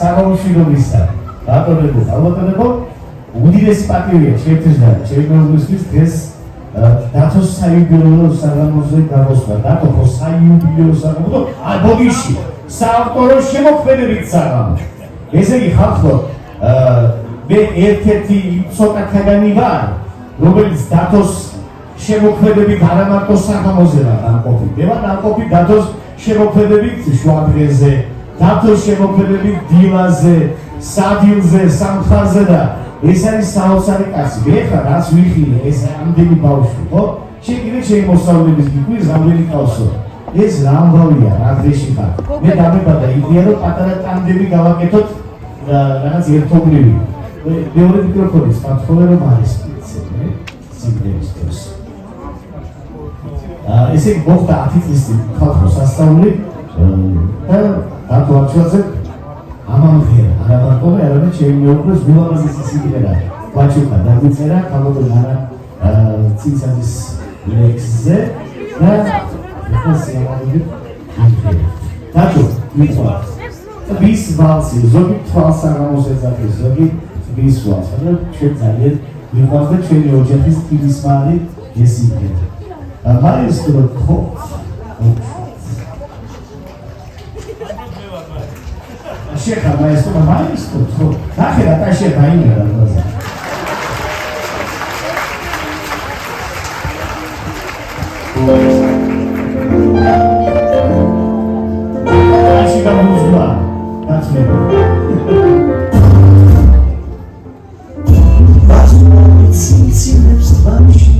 სამომშვიდობისა ბატონებო ალბათონებო უდიდესი პატივია ჩემთვის და ჩემი მეგობრისთვის დღეს დათოს საიუბილეო საღამოზე გამოსვლა დათო საიუბილეო საღამო ბოდიში საავტორო შემოქმედებით საღამო ესე იგი ხალხო მე ერთ-ერთი ცოტათაგანი ვარ რომელიც დათოს შემოქმედებით არა მარტო საღამოზე ვარ დამყოფი მე ვარ დამყოფი დათოს შემოქმედებით შვაბღეზე დათოს შემოქმედებით დილაზე სადილზე სამხარზე და ეს არის საოცარი კაცი მე ხა რაც ვიხილე ეს ამდენი ბავშვი ხო შეგიძლიათ შემოსავლების გიგვი რამდენი კაცო ეს რამბავია რა დღეში ხარ მე დამებადა იდეა რომ პატარა ტანდემი გავაკეთოთ რაღაც ერთობლივი მეორე მიკროფონის პატრონი რომ არის მე სიმღერისთვის ესე მოხდა 10 წლის წინ ხალხო სასწაული და დათო არჩევაძე ამამღერა არამარტო არამედ შეიმეობრეს გულამაზესი სიმღერა ვაჩუკა დაგვიწერა ქალბატონ ანა ცინცაძის ლექსზე და ეს სიამოვნებით დათო მიწვა ვის ვალსი ზოგი თვალსაღამოს ეძახის ზოგი ვის ვალსი და ჩვენ ძალიან მიყვარს და ჩვენი ოჯახის თბილისმალი ეს სიმღერა მაესტრო ხო შეხა მაესტრო ხო ნახე რა ტაშე დაიმერა ბაზა აში გამოსვლა დაწმება ცინცინებს თვაში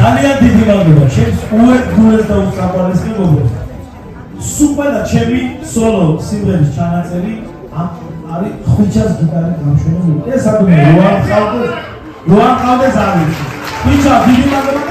ძალიან დიდი მადლობა ჩემს უერთგულეს და უსაყვარლეს მეგობრებს. სუპერ და ჩემი სოლო სიმღერის ჩანაწერი არის ხვიჩას გიტარის გამშვენებელი. ეს ადმე როარ ყავდეს არის. ხვიჩა დიდი მადლობა